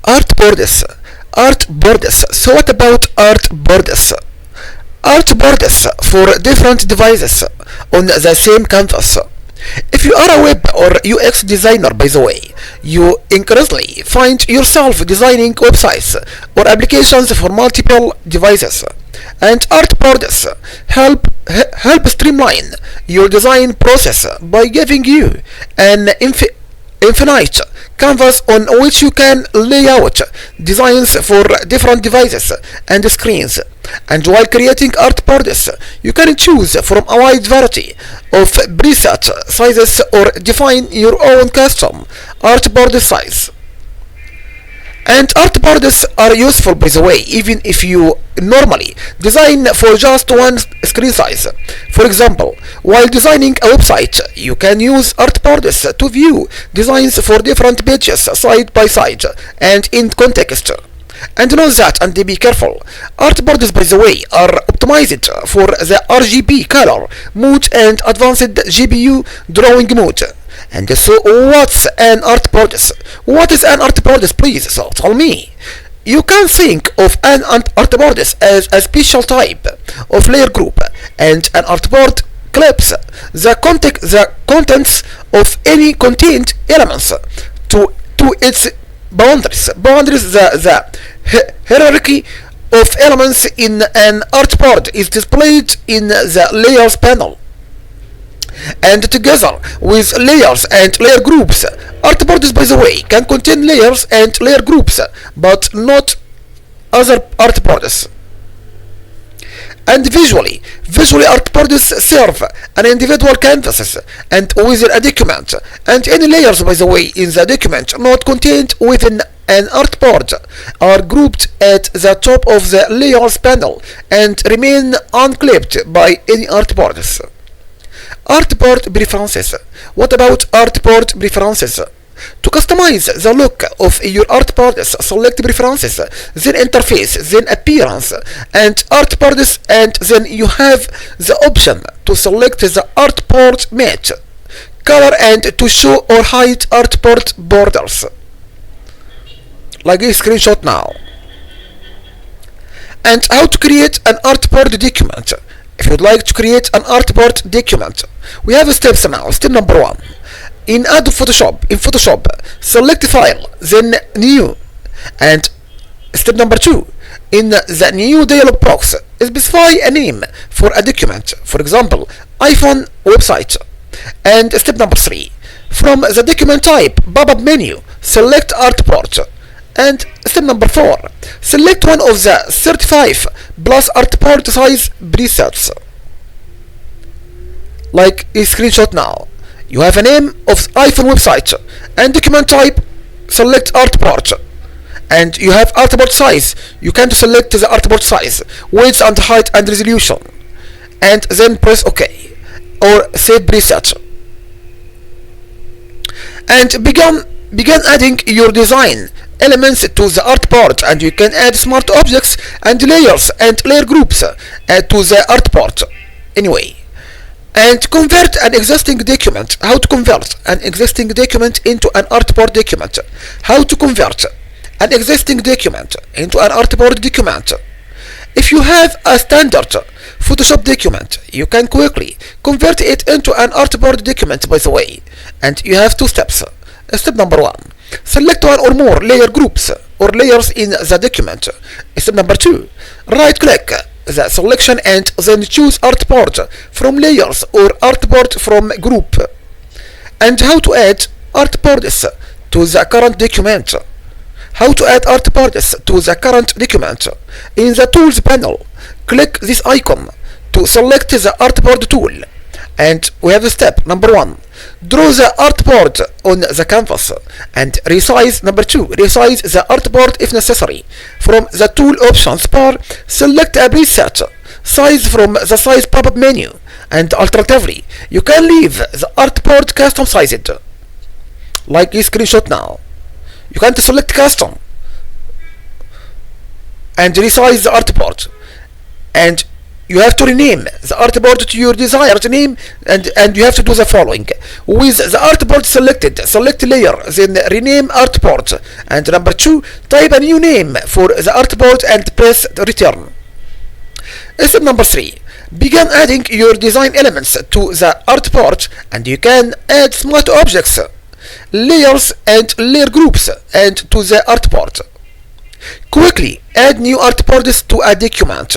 Artboards. Artboards. So what about artboards? Artboards for different devices on the same canvas. If you are a web or UX designer, by the way, you increasingly find yourself designing websites or applications for multiple devices. And artboards help streamline your design process by giving you an infinite canvas on which you can lay out designs for different devices and screens. And while creating artboards, you can choose from a wide variety of preset sizes or define your own custom artboard size. And artboards are useful, by the way, even if you normally design for just one screen size. For example, while designing a website, you can use artboards to view designs for different pages side by side and in context. And know that, and be careful, artboards, by the way, are optimized for the RGB color mode and advanced GPU drawing mode. And so what's an artboard? What is an artboard, please? So tell me. You can think of an artboard as a special type of layer group, and an artboard clips the contents of any contained elements to its boundaries. The hierarchy of elements in an artboard is displayed in the layers panel. And together with layers and layer groups, artboards, by the way, can contain layers and layer groups, but not other artboards. And visually artboards serve an individual canvases and within a document, and any layers, by the way, in the document not contained within an artboard are grouped at the top of the layers panel and remain unclipped by any artboards. Artboard preferences. What about artboard preferences? To customize the look of your artboards, select preferences, then interface, then appearance, and artboards, and then you have the option to select the artboard match color and to show or hide artboard borders. Like this screenshot now. And how to create an artboard document. If you'd like to create an artboard document, we have steps now. Step number 1. In Photoshop, select File, then New. And step number 2. In the New dialog box, specify a name for a document, for example, iPhone website. And step number 3. From the document type pop-up menu, select Artboard. And step number 4. Select one of the 35 plus artboard size presets. Like a screenshot now. You have a name of iPhone website and document type, select artboard. And you have artboard size. You can select the artboard size, width and height and resolution. And then press OK or save preset. And begin adding your design elements to the artboard, and you can add smart objects and layers and layer groups to the artboard. Anyway, and convert an existing document. How to convert an existing document into an artboard document? How to convert an existing document into an artboard document? If you have a standard Photoshop document, you can quickly convert it into an artboard document, by the way. And you have 2 steps. Step number 1. Select one or more layer groups or layers in the document. Step number 2. Right click the selection and then choose artboard from layers or artboard from group. And how to add artboards to the current document. How to add artboards to the current document. In the tools panel, click this icon to select the artboard tool. And we have the step number 1. Draw the artboard on the canvas and resize. Number 2. Resize the artboard if necessary. From the tool options bar, select a preset size from the size pop-up menu, and alternatively, you can leave the artboard custom sized. Like this screenshot now. You can select custom and resize the artboard, and you have to rename the artboard to your desired name, and you have to do the following. With the artboard selected, select layer, then rename artboard, and number 2, type a new name for the artboard and press return. Step number 3, begin adding your design elements to the artboard, and you can add smart objects, layers and layer groups and to the artboard. Quickly add new artboards to a document.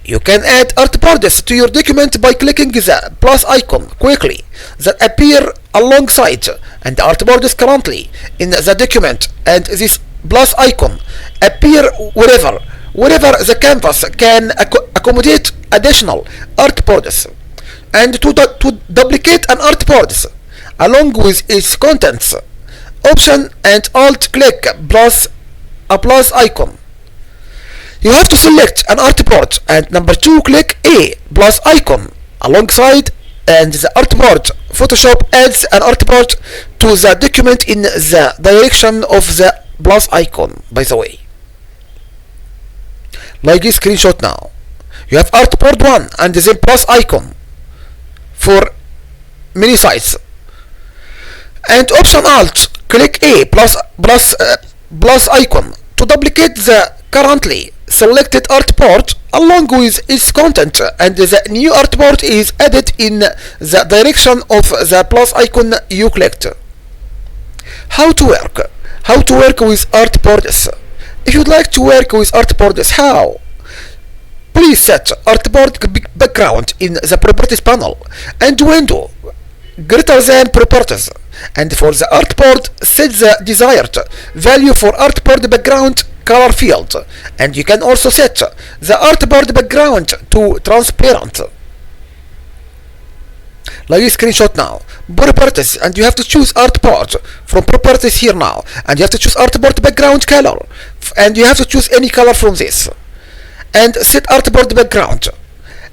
You can add artboards to your document by clicking the plus icon quickly that appear alongside and artboards currently in the document, and this plus icon appear wherever the canvas can accommodate additional artboards. And to duplicate an artboard along with its contents, Option and Alt click plus a plus icon. You have to select an artboard, and number 2, click A plus icon alongside, and the artboard. Photoshop adds an artboard to the document in the direction of the plus icon, by the way. Like this screenshot now. You have artboard 1 and then plus icon for many sites. And Option Alt click A plus icon to duplicate the currently selected artboard along with its content, and the new artboard is added in the direction of the plus icon you clicked. How to work with artboards. If you'd like to work with artboards, how? Please set artboard background in the properties panel and window greater than properties, and for the artboard set the desired value for artboard background color field, and you can also set the artboard background to transparent. Like this screenshot now. Properties, and you have to choose artboard from properties here now, and you have to choose artboard background color, and you have to choose any color from this, and set artboard background,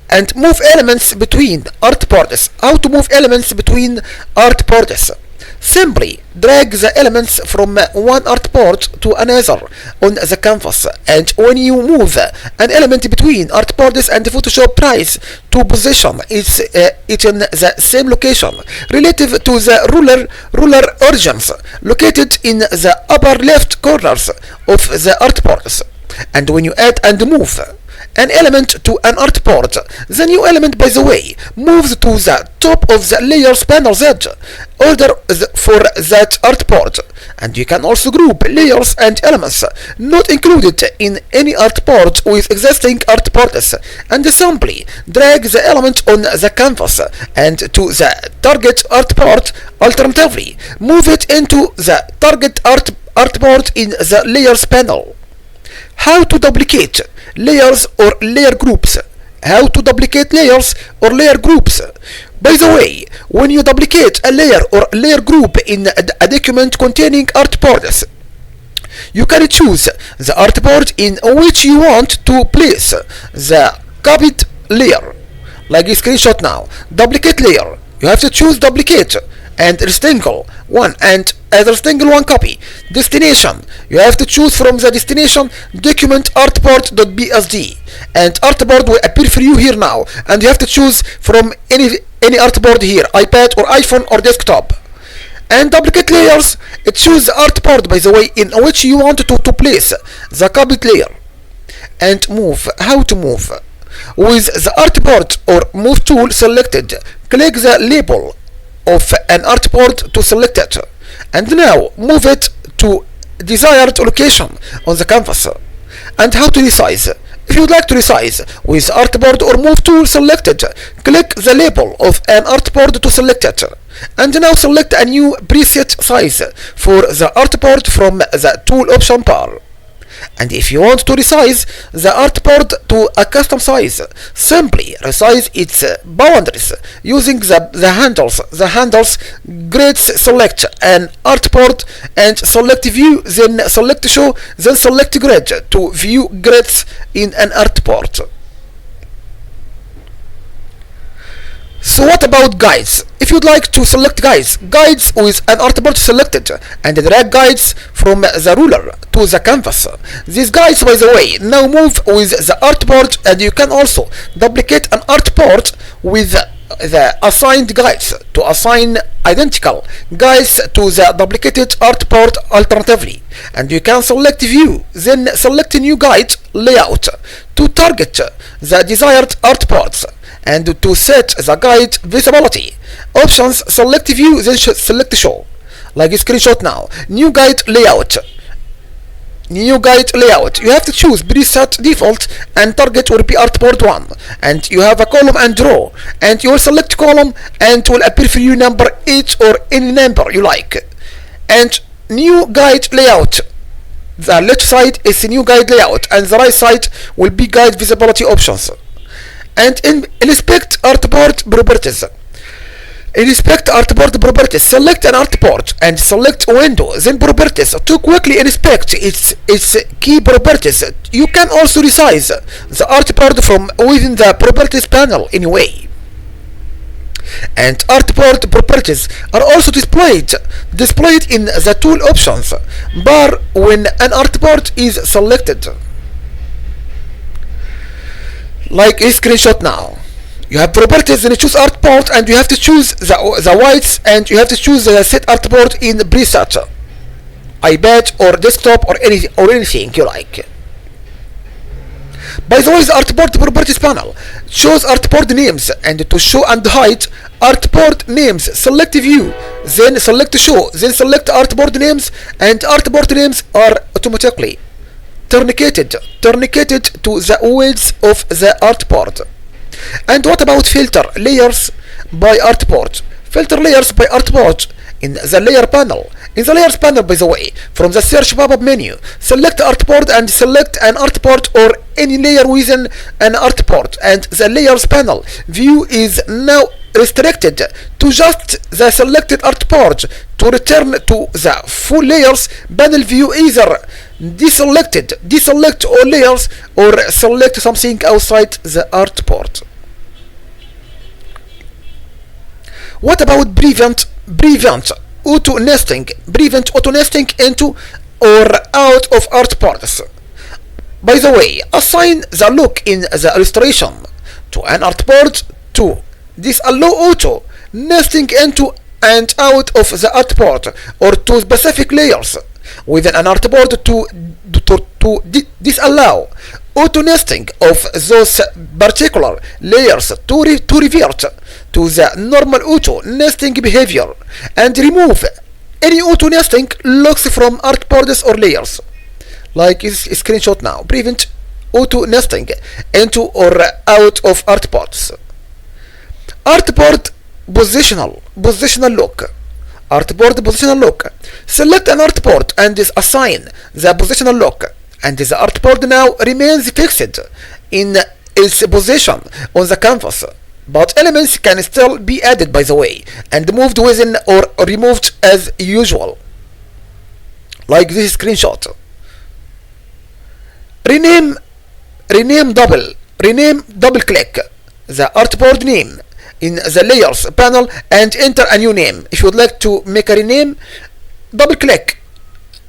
and move elements between artboards. How to move elements between artboards? Simply drag the elements from one artboard to another on the canvas, and when you move an element between artboards, and Photoshop tries to position it in the same location relative to the ruler origins located in the upper left corners of the artboards. And when you add and move an element to an artboard, the new element, by the way, moves to the top of the layers panel Z order for that artboard. And you can also group layers and elements not included in any artboard with existing artboards, and simply drag the element on the canvas and to the target artboard. Alternatively, move it into the target artboard in the layers panel. How to duplicate layers or layer groups. How to duplicate layers or layer groups. By the way, when you duplicate a layer or layer group in a document containing artboards, you can choose the artboard in which you want to place the copied layer. Like this screenshot now. Duplicate layer. You have to choose duplicate and rectangle 1 and as rectangle 1 copy. Destination, you have to choose from the destination document artboard.bsd, and artboard will appear for you here now, and you have to choose from any artboard here, iPad or iPhone or desktop. And duplicate layers, choose the artboard, by the way, in which you want to place the copied layer, and move. How to move? With the artboard or move tool selected, click the label of an artboard to select it, and now move it to desired location on the canvas. And how to resize? If you would like to resize with artboard or move tool selected, click the label of an artboard to select it, and now select a new preset size for the artboard from the tool option bar. And if you want to resize the artboard to a custom size, simply resize its boundaries using the handles. The handles grids select an artboard and select view, then select show, then select grid to view grids in an artboard. So what about guides? If you'd like to select guides with an artboard selected and drag guides from the ruler to the canvas. These guides, by the way, now move with the artboard, and you can also duplicate an artboard with the assigned guides to assign identical guides to the duplicated artboard alternatively. And you can select view, then select new guide layout to target the desired artboards. And to set the guide visibility options, select view, then select show, like a screenshot now. New guide layout. You have to choose preset default and target will be artboard 1, and you have a column and row, and you will select column and it will appear for you number 8 or any number you like. And new guide layout, the left side is the new guide layout and the right side will be guide visibility options. And inspect artboard properties. Select an artboard and select window, then properties to quickly inspect its key properties. You can also resize the artboard from within the properties panel anyway. And artboard properties are also displayed in the tool options bar when an artboard is selected. Like a screenshot now. You have properties, then you choose artboard, and you have to choose the whites, and you have to choose the set artboard in the preset, iPad or desktop or anything you like. By the way, the artboard properties panel shows artboard names, and to show and hide artboard names, select view, then select show, then select artboard names, and artboard names are automatically tourniqueted to the width of the artboard. And what about filter layers by artboard? Filter layers by artboard in the layer panel. In the layers panel, by the way, from the search pop-up menu, select artboard and select an artboard or any layer within an artboard, and the layers panel view is now restricted to just the selected artboard. To return to the full layers panel view, either deselect all layers or select something outside the artboard. What about prevent auto nesting into or out of artboards? By the way, assign the look in the illustration to an artboard to disallow auto nesting into and out of the artboard, or to specific layers within an artboard to disallow auto nesting of those particular layers to revert to the normal auto nesting behavior, and remove any auto nesting looks from artboards or layers. Like this screenshot now. Prevent auto nesting into or out of artboards. Artboard positional look. Artboard positional look. Select an artboard and assign the positional look, and the artboard now remains fixed in its position on the canvas, but elements can still be added, by the way, and moved within or removed as usual. Like this screenshot. Rename double click the artboard name in the layers panel and enter a new name. If you would like to make a rename, double click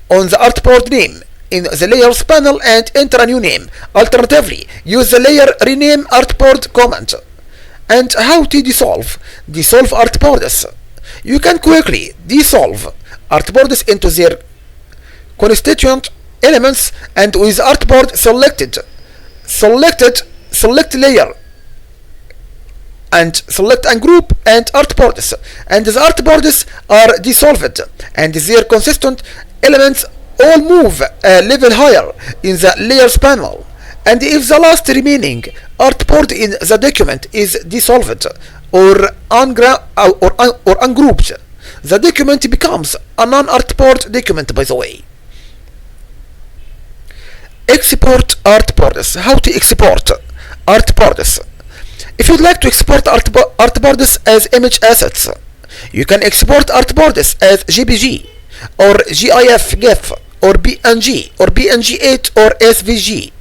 on the artboard name in the layers panel and enter a new name. Alternatively, use the layer rename artboard command. And how to dissolve artboards? You can quickly dissolve artboards into their constituent elements, and with artboard selected, select layer and select and group and artboards, and the artboards are dissolved and their consistent elements all move a level higher in the layers panel. And if the last remaining artboard in the document is dissolved or ungrouped, the document becomes a non-artboard document, by the way. Export artboards. How to export artboards? If you'd like to export artboards as image assets, you can export artboards as JPG or GIF, GIF, or PNG or PNG8 or SVG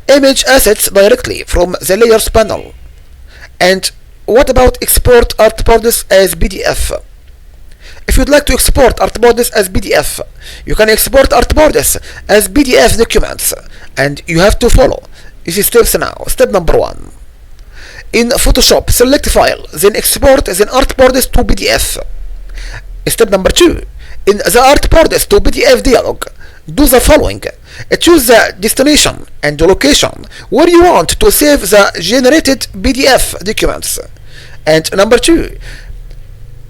image assets directly from the layers panel. And what about export artboards as PDF? If you'd like to export artboards as PDF, you can export artboards as PDF documents, and you have to follow these steps now. Step number 1. In Photoshop, select File, then export the artboards to PDF. Step number 2. In the artboards to PDF dialog, do the following. Choose the destination and the location where you want to save the generated PDF documents. And number 2.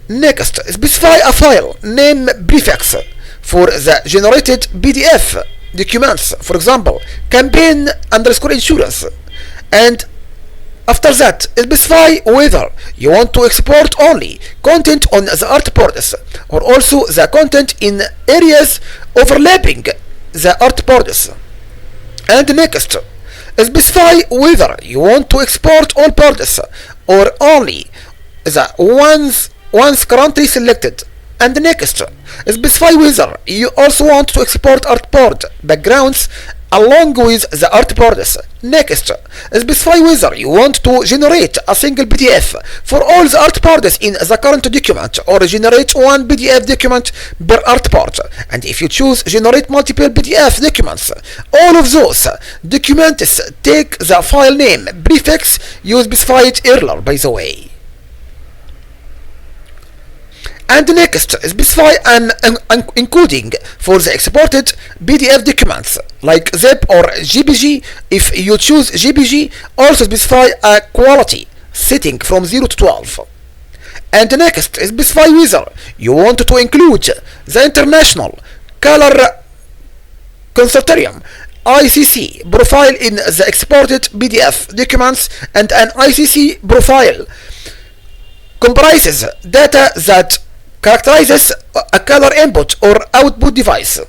Next, specify a file name prefix for the generated PDF documents. For example, campaign underscore insurance. And after that, specify whether you want to export only content on the artboards or also the content in areas overlapping the artboards. And next, specify whether you want to export all boards or only the ones currently selected. And next, specify whether you also want to export artboard backgrounds along with the artboards. Next, specify whether you want to generate a single PDF for all the artboards in the current document or generate one PDF document per artboard. And if you choose generate multiple PDF documents, all of those documents take the file name prefix you specified earlier, by the way. And next, specify an encoding for the exported PDF documents like zip or JPG. If you choose JPG, also specify a quality setting from 0 to 12. And next, specify whether you want to include the International Color Consortium ICC profile in the exported PDF documents, and an ICC profile comprises data that characterizes a color input or output device.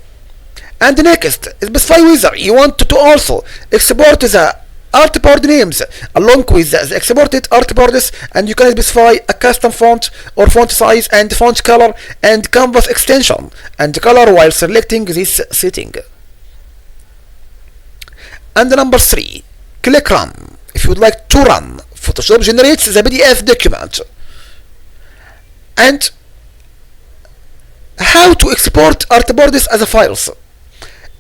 And next, specify whether you want to also export the artboard names along with the exported artboards, and you can specify a custom font or font size and font color and canvas extension and color while selecting this setting. And number 3, click Run. If you would like to run, Photoshop generates the PDF document. And how to export artboards as files.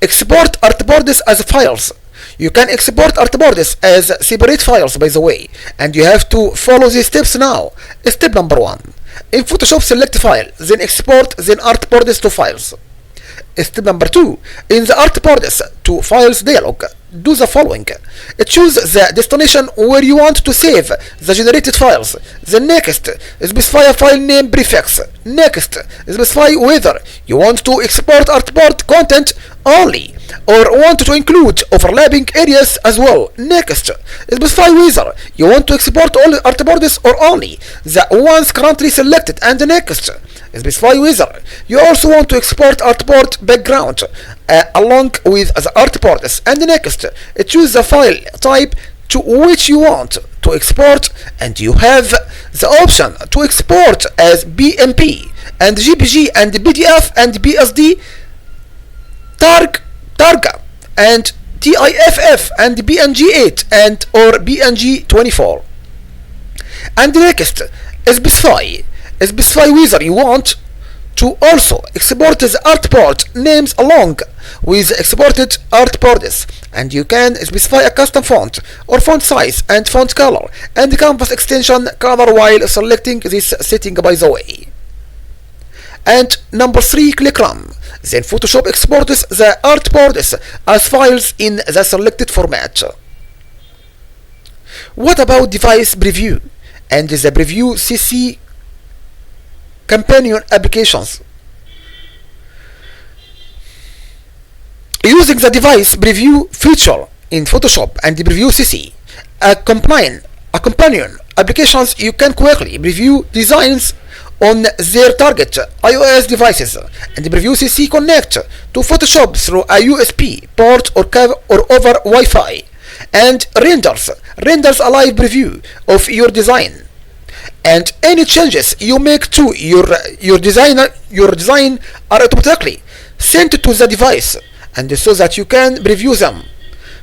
Export artboards as files. You can export artboards as separate files, by the way, and you have to follow these steps now. Step number 1. In Photoshop, select File, then Export, then Artboards to Files. Step number 2. In the Artboards to Files dialog, do the following. Choose the destination where you want to save the generated files. Then next, specify a file name prefix. Next, specify whether you want to export artboard content only or want to include overlapping areas as well. Next, specify whether you want to export all artboards or only the ones currently selected. And next, specify whether you also want to export artboard background along with the artboards. And next, choose the file type to which you want to export, and you have the option to export as BMP and JPG and PDF and BSD, Targa and TIFF and BNG8 and or BNG24. And next, specify whether you want to also export the artboard names along with exported artboards, and you can specify a custom font or font size and font color and canvas extension color while selecting this setting, by the way. And number 3, click Run. Then Photoshop exports the artboards as files in the selected format. What about device preview and the preview CC companion applications? Using the device preview feature in Photoshop and the preview CC, a companion applications, you can quickly preview designs on their target iOS devices, and the preview CC connect to Photoshop through a USB port or over Wi-Fi, and renders a live preview of your design. And any changes you make to your design are automatically sent to the device, and so that you can preview them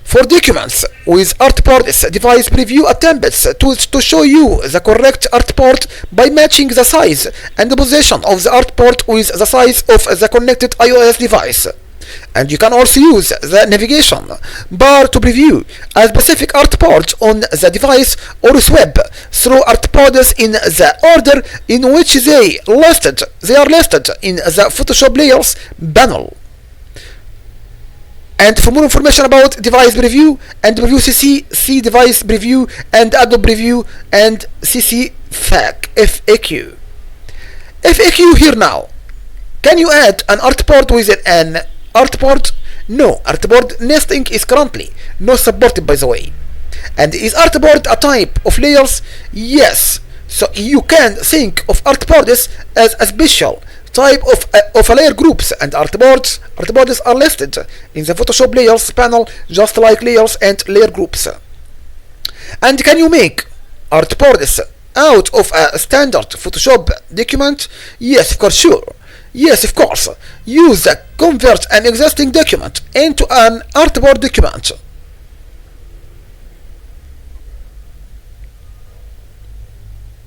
For documents with artboards, device preview attempts to show you the correct artboard by matching the size and the position of the artboard with the size of the connected iOS device. And you can also use the navigation bar to preview a specific artboard on the device or swipe through artboards in the order in which they are listed in the Photoshop layers panel. And for more information about device preview and preview CC, see device preview and Adobe preview and CC FAQ. FAQ here now. Can you add an artboard with an artboard? No, artboard nesting is currently not supported, by the way. And is artboard a type of layers? Yes. So you can think of artboards as a special type of layer groups, and artboards are listed in the Photoshop layers panel just like layers and layer groups. And can you make artboards out of a standard Photoshop document? Yes, of course, sure. Yes, of course. Convert an existing document into an artboard document.